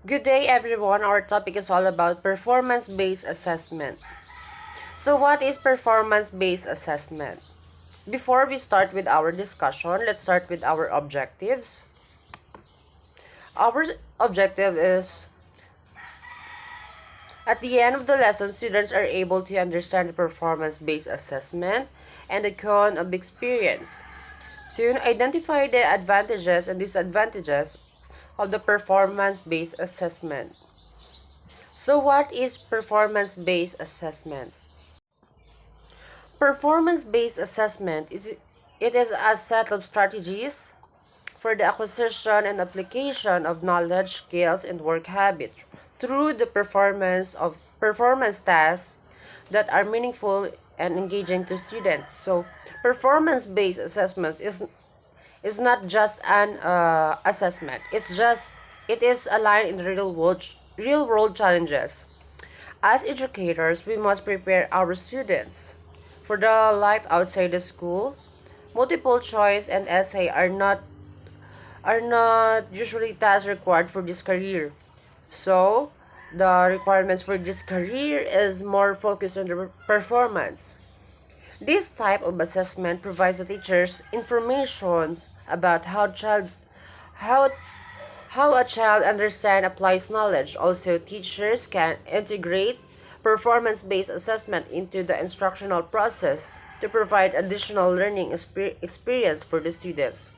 Good day, everyone. Our topic is all about performance-based assessment. So, what is performance-based assessment? Before we start with our discussion, let's start with our objectives. Our objective is at the end of the lesson, students are able to understand the performance-based assessment and the cone of experience. To identify the advantages and disadvantages of the performance-based assessment. So what is performance-based assessment? Performance-based assessment is a set of strategies for the acquisition and application of knowledge, skills, and work habits through the performance tasks that are meaningful and engaging to students. So, performance-based assessments is not just an assessment. It is aligned in real world challenges. As educators, we must prepare our students for the life outside the school. Multiple choice and essay are not usually tasks required for this career. So, the requirements for this career is more focused on the performance. This type of assessment provides the teachers information about how how a child understands applies knowledge. Also, teachers can integrate performance-based assessment into the instructional process to provide additional learning experience for the students.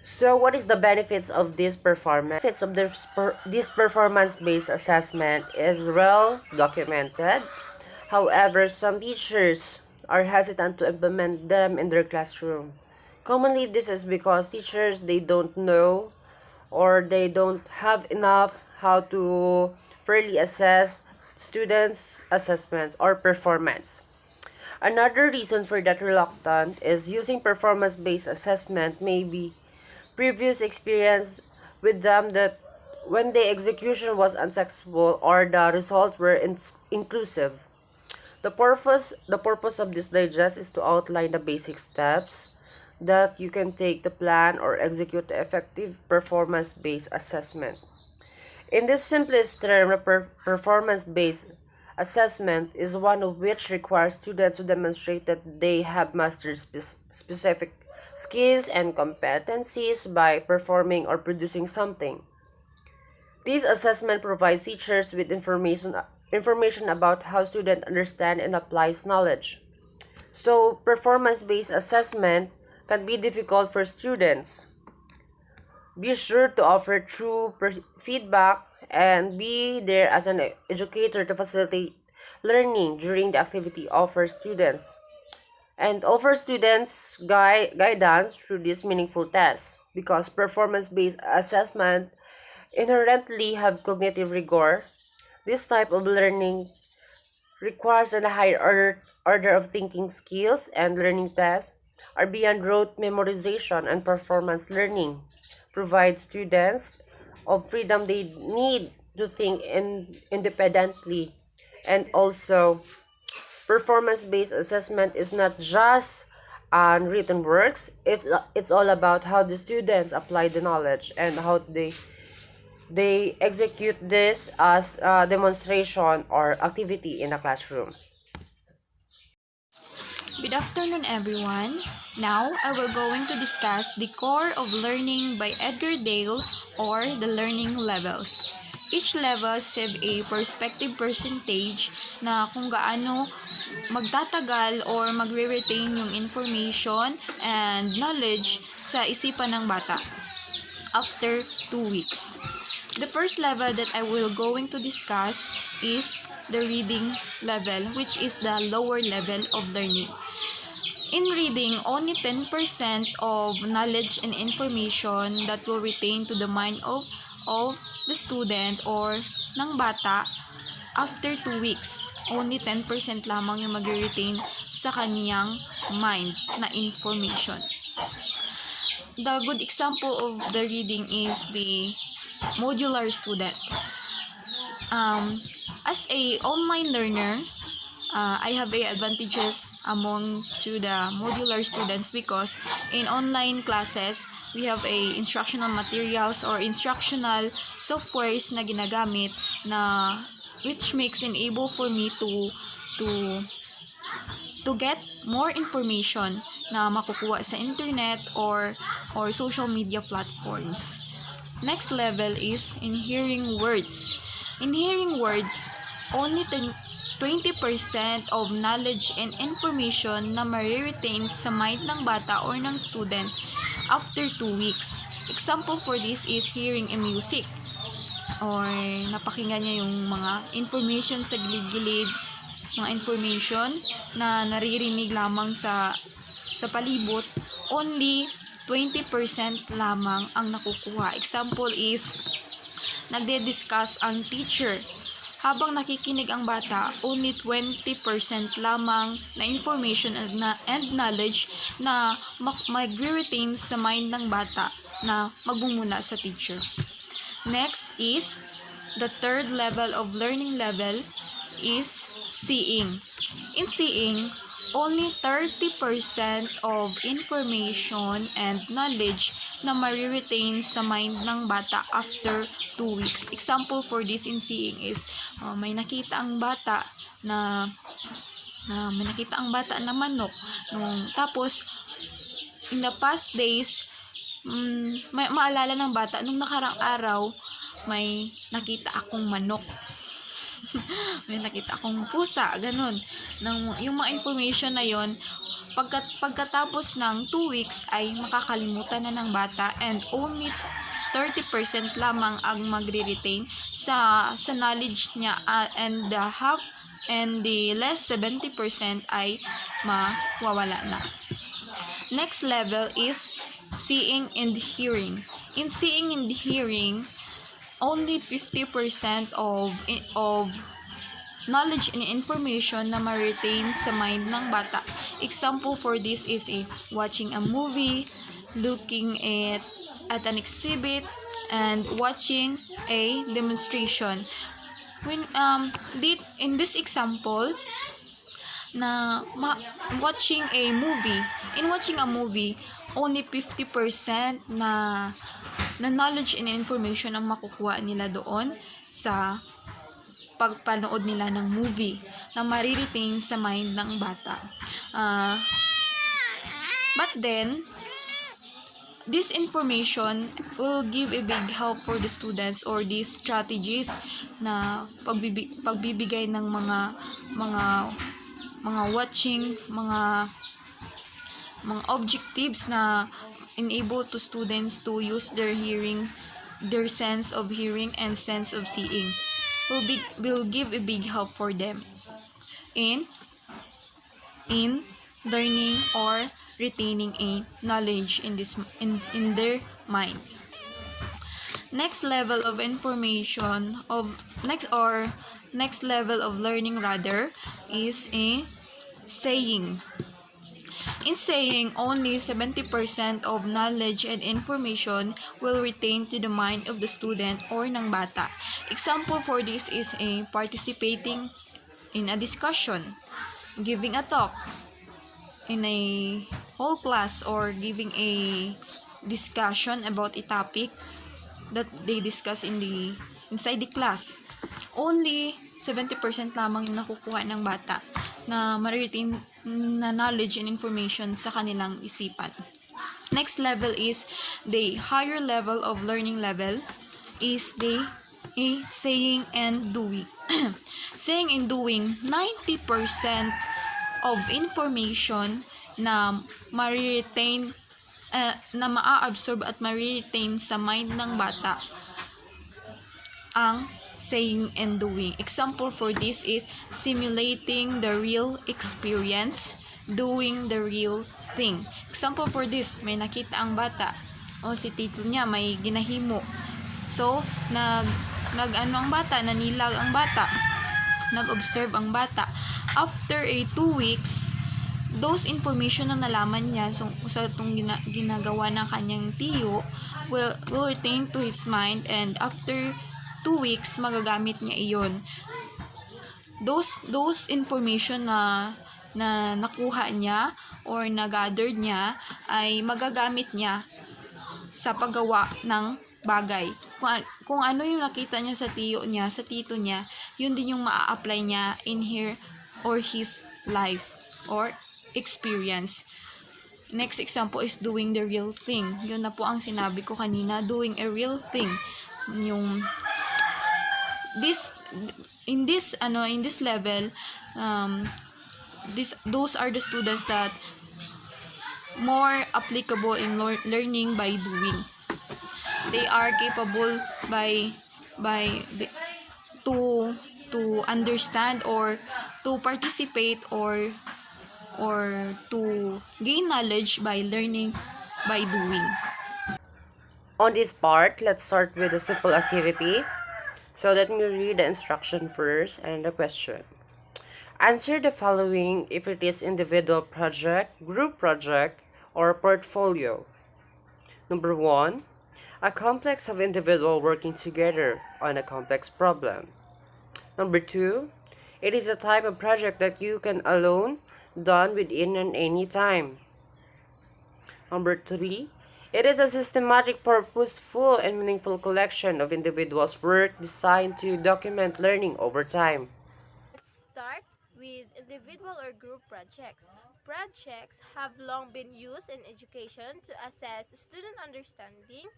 So, what is the benefits of this performance? Benefits of this performance-based assessment is well documented. However, some teachers are hesitant to implement them in their classroom. Commonly, this is because teachers they don't know or they don't have enough how to fairly assess students' assessments or performance. Another reason for that reluctant is using performance-based assessment may be previous experience with them that when the execution was unsuccessful or the results were inclusive. The purpose of this digest is to outline the basic steps that you can take to plan or execute the effective performance-based assessment. In this simplest term, performance-based assessment is one of which requires students to demonstrate that they have mastered specific skills and competencies by performing or producing something. This assessment provides teachers with information about how students understand and applies knowledge. So, performance-based assessment can be difficult for students. Be sure to offer true feedback and be there as an educator to facilitate learning during the activity offer students and offer students guidance through these meaningful tests because performance-based assessment inherently have cognitive rigor. This type of learning requires a higher order of thinking skills and learning tests are beyond rote memorization and performance learning. Provide students of freedom they need to think independently and also performance-based assessment is not just on written works. It's all about how the students apply the knowledge and how they execute this as a demonstration or activity in a classroom. Good afternoon, everyone. Now, I will going to discuss the core of learning by Edgar Dale or the learning levels. Each level have a perspective percentage na kung gaano magtatagal or magre-retain yung information and knowledge sa isipan ng bata after 2 weeks. The first level that I will going to discuss is the reading level, which is the lower level of learning. In reading, only 10% of knowledge and information that will retain to the mind of the student or ng bata after 2 weeks. Only 10% lamang yung mag-retain sa kaniyang mind na information. The good example of the reading is the modular student. As a online learner, I have advantages among to the modular students because in online classes we have a instructional materials or instructional softwares na ginagamit na which makes enable for me to get more information na makukuha sa internet or social media platforms. Next level is in hearing words. In hearing words, only 20% of knowledge and information na ma-retain sa mind ng bata or ng student after 2 weeks. Example for this is hearing a music or napakinggan niya yung mga information sa gilid-gilid, mga information na naririnig lamang sa palibot. Only 20% lamang ang nakukuha. Example is nagde-discuss ang teacher. Habang nakikinig ang bata, only 20% lamang na information and knowledge na mag-retain sa mind ng bata na magmumula sa teacher. Next is the third level of learning level is seeing. In seeing, only 30% of information and knowledge na ma-retain sa mind ng bata after 2 weeks. Example for this in seeing is may nakita ang bata na manok tapos in the past days maalala ng bata nung nakarang araw may nakita akong manok. May nakita akong pusa, ganun. Yung mga information na yon, pagkatapos ng 2 weeks ay makakalimutan na ng bata and only 30% lamang ang magre-retain sa knowledge niya and the less 70% ay mawawala na. Next level is seeing and hearing. In seeing and hearing, only 50% of knowledge and information na ma-retain sa mind ng bata. Example for this is watching a movie, looking at an exhibit, and watching a demonstration. When in this example, watching a movie, only 50% na knowledge and information ang makukuha nila doon sa pagpanood nila ng movie na mariretain sa mind ng bata. But then, this information will give a big help for the students or these strategies na pagbibigay ng mga watching, mga objectives na enable to students to use their hearing, their sense of hearing and sense of seeing. Will give a big help for them in learning or retaining a knowledge in their mind. Next level of next level of learning rather is in saying. In saying, only 70% of knowledge and information will retain to the mind of the student or ng bata. Example for this is participating in a discussion, giving a talk in a whole class, or giving a discussion about a topic that they discuss inside the class. Only 70% lamang yung nakukuha ng bata na ma-retain na knowledge and information sa kanilang isipan. Next level is the higher level of learning level is the saying and doing. Saying and doing, 90% of information na ma-retain na maa-absorb at ma-retain sa mind ng bata ang saying and doing. Example for this is simulating the real experience, doing the real thing. Example for this, may nakita ang bata, si tito niya may ginahimo. So, ang bata, nanilag ang bata, nag-observe ang bata. After 2 weeks, those information na nalaman niya sa itong ginagawa ng kanyang tiyo will retain to his mind, and after 2 weeks magagamit niya iyon. Those information na nakuha niya or na-gathered niya ay magagamit niya sa paggawa ng bagay. Kung ano yung nakita niya sa tiyo niya, sa tito niya, yun din yung maa-apply niya in her or his life or experience. Next example is doing the real thing. Yun na po ang sinabi ko kanina, doing a real thing. Yung in this level, those are the students that more applicable in learning by doing. They are capable to understand or to participate or to gain knowledge by learning by doing. On this part, let's start with a simple activity. So let me read the instruction first and the question. Answer the following if it is individual project, group project, or portfolio. Number 1. A complex of individual working together on a complex problem. Number 2. It is a type of project that you can alone done within and any time. Number 3. It is a systematic, purposeful, and meaningful collection of individuals' work designed to document learning over time. Let's start with individual or group projects. Projects have long been used in education to assess student understanding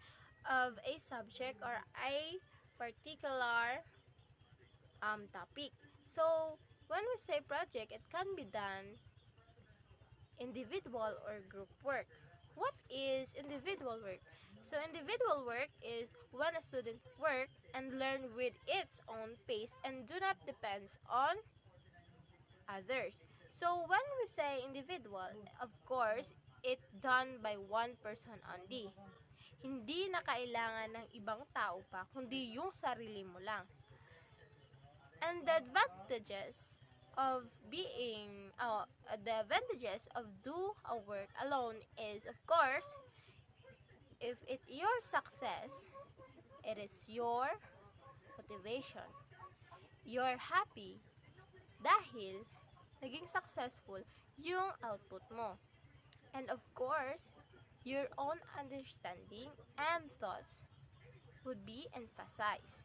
of a subject or a particular topic. So, when we say project, it can be done individual or group work. What is individual work? So, individual work is when a student work and learn with its own pace and do not depend on others. So, when we say individual, of course, it done by one person only. Hindi na kailangan ng ibang tao pa, kundi yung sarili mo lang. And the advantages of do a work alone is, of course, if it your success, it is your motivation. You're happy dahil naging successful yung output mo. And of course, your own understanding and thoughts would be emphasized.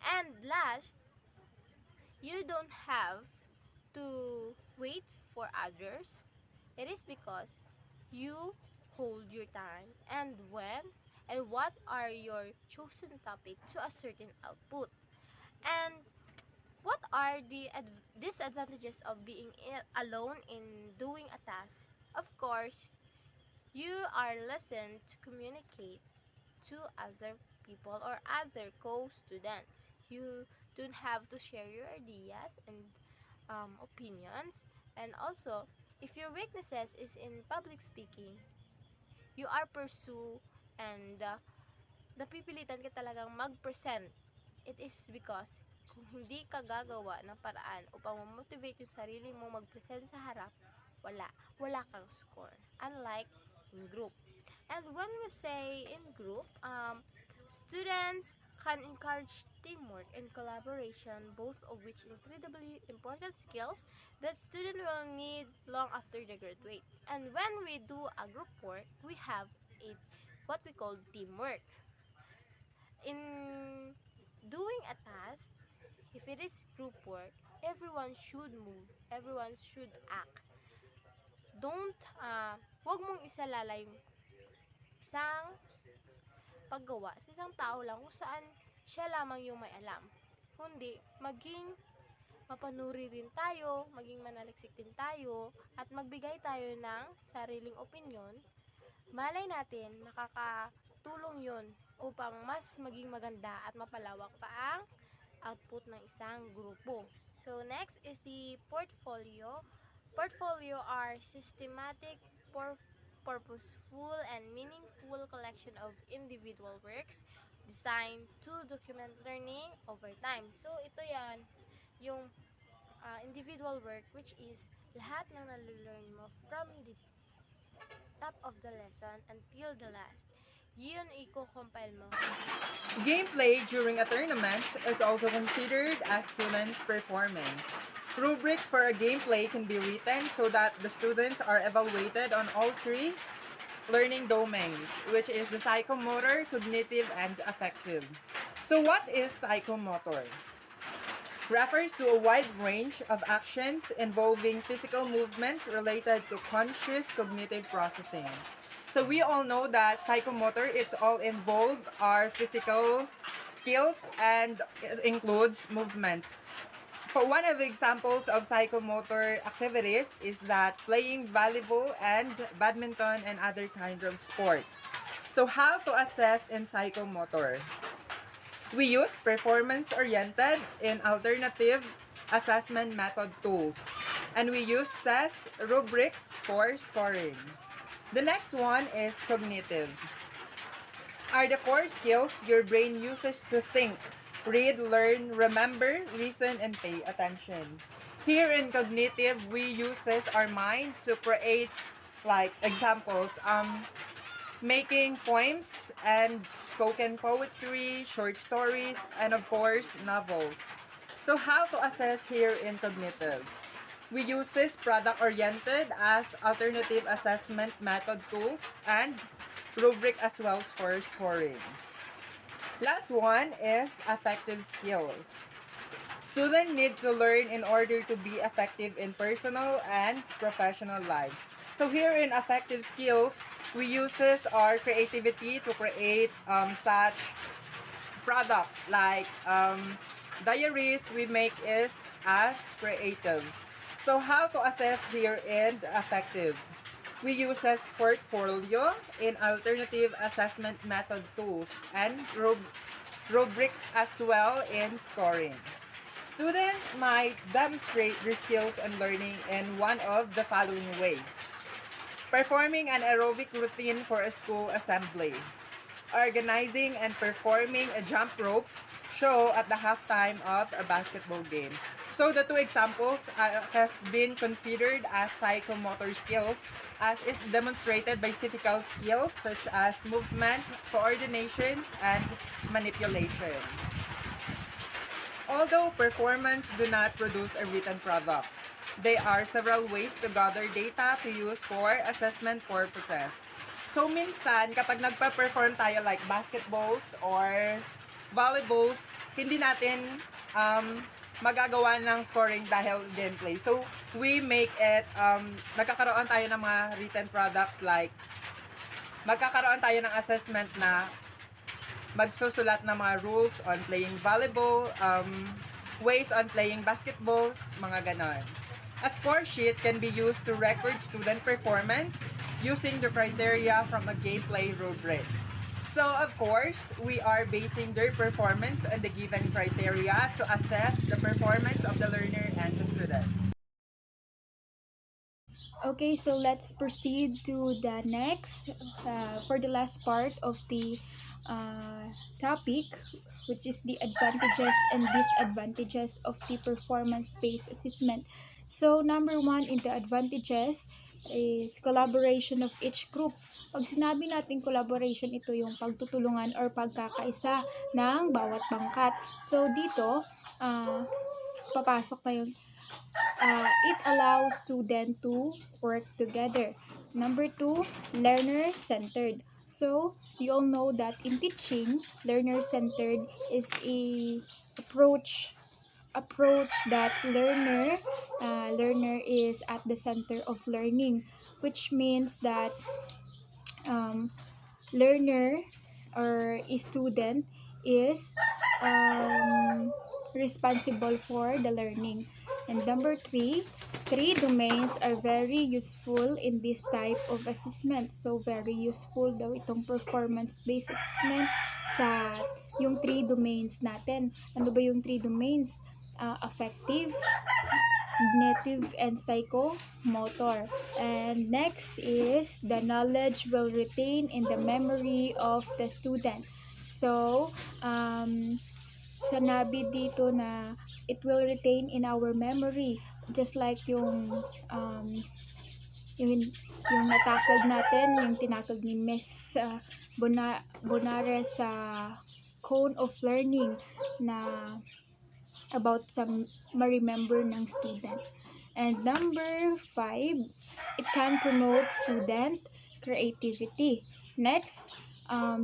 And last, you don't have to wait for others. It is because you hold your time and when and what are your chosen topic to a certain output. And what are the disadvantages of being alone in doing a task? Of course, you are listened to communicate to other people or other co-students. You don't have to share your ideas and opinions. And also, if your weaknesses is in public speaking, you are pursue and napipilitan ka talagang mag-present. It is because kung hindi ka gagawa ng paraan upang ma-motivate yung sarili mo mag-present sa harap, wala kang score. Unlike in group. And when we say in group, students can encourage teamwork and collaboration, both of which incredibly important skills that student will need long after they graduate. And when we do a group work, we have what we call teamwork. In doing a task, if it is group work, everyone should move, everyone should act. Wag mong isalalay isang paggawa sa isang tao lang kung saan siya lamang yung may alam. Kundi, maging mapanuri rin tayo, maging manaliksik din tayo, at magbigay tayo ng sariling opinyon. Malay natin, makakatulong yun upang mas maging maganda at mapalawak pa ang output ng isang grupo. So, next is the portfolio. Portfolio are systematic, purposeful, and meaningful collection of individual works designed to document learning over time. So, ito yan, yung individual work, which is lahat ng nalelearn mo from the top of the lesson until the last. Yun i-compile mo. Gameplay during a tournament is also considered as students performing. Rubrics for a gameplay can be written so that the students are evaluated on all three learning domains, which is the psychomotor, cognitive, and affective. So what is psychomotor? Refers to a wide range of actions involving physical movement related to conscious cognitive processing. So we all know that psychomotor, it's all involved are physical skills and it includes movement. For one of the examples of psychomotor activities is that playing volleyball and badminton and other kinds of sports. So how to assess in psychomotor? We use performance-oriented and alternative assessment method tools. And we use test rubrics for scoring. The next one is cognitive. Are the core skills your brain uses to think, read, learn, remember, reason, and pay attention. Here in cognitive, we uses our mind to create like examples, making poems and spoken poetry, short stories, and of course, novels. So how to assess here in cognitive? We use this product-oriented as alternative assessment method tools and rubric as well for scoring. Last one is affective skills. Students need to learn in order to be effective in personal and professional life. So here in affective skills, we uses our creativity to create such products like diaries we make is as creative. So how to assess here in affective? We uses portfolio in alternative assessment method tools and rubrics as well in scoring. Students might demonstrate their skills and learning in one of the following ways. Performing an aerobic routine for a school assembly. Organizing and performing a jump rope show at the halftime of a basketball game. So the two examples has been considered as psychomotor skills as is demonstrated by physical skills such as movement, coordination, and manipulation. Although performance do not produce a written product, there are several ways to gather data to use for assessment purposes. So minsan, kapag nagpa-perform tayo like basketballs or volleyballs, hindi natin magagawa ng scoring dahil gameplay. So, we make it, nagkakaroon tayo ng mga written products like, magkakaroon tayo ng assessment na magsusulat ng mga rules on playing volleyball, ways on playing basketball, mga ganon. A score sheet can be used to record student performance using the criteria from a gameplay rubric. So, of course, we are basing their performance on the given criteria to assess the performance of the learner and the students. Okay, so let's proceed to the next for the last part of the topic, which is the advantages and disadvantages of the performance-based assessment. So, number one in the advantages is collaboration of each group. Pag sinabi natin collaboration, ito yung pagtutulungan or pagkakaisa ng bawat pangkat. So, dito, papasok na yung it allows students to work together. Number two, learner-centered. So, you all know that in teaching, learner-centered is a approach that learner is at the center of learning, which means that learner or a student is responsible for the learning. And number three domains are very useful in this type of assessment. So, very useful daw itong performance-based assessment sa yung 3 domains natin. Ano ba yung 3 domains? Affective, cognitive, and psychomotor. And next is the knowledge will retain in the memory of the student. So, sanabi dito na it will retain in our memory, just like yung natakag natin, yung tinakag ni Miss Bonares sa cone of learning na about sa ma-remember ng student. And number 5, it can promote student creativity. Next,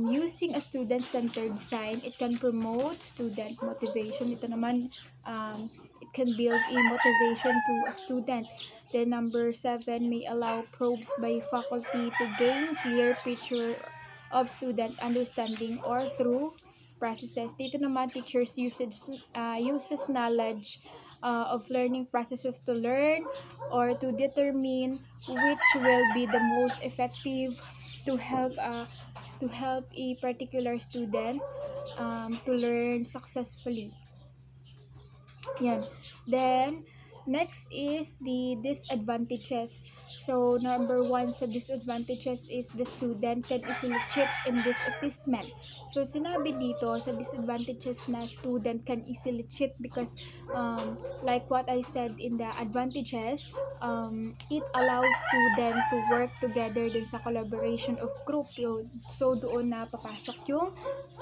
using a student-centered design, it can promote student motivation. Ito naman, it can build a motivation to a student. Then number 7, may allow probes by faculty to gain clear picture of student understanding or through processes. Dito naman, teachers uses knowledge of learning processes to learn or to determine which will be the most effective to help a particular student to learn successfully. Yan. Then, next is the disadvantages. So, number 1 sa disadvantages is the student can easily cheat in this assessment. So, sinabi dito sa disadvantages na student can easily cheat because like what I said in the advantages, it allows student to work together dun sa collaboration of group. So, doon na papasok yung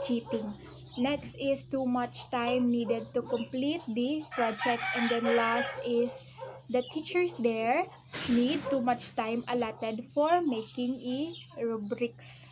cheating. Next is too much time needed to complete the project. And then last is the teachers there need too much time allotted for making rubrics.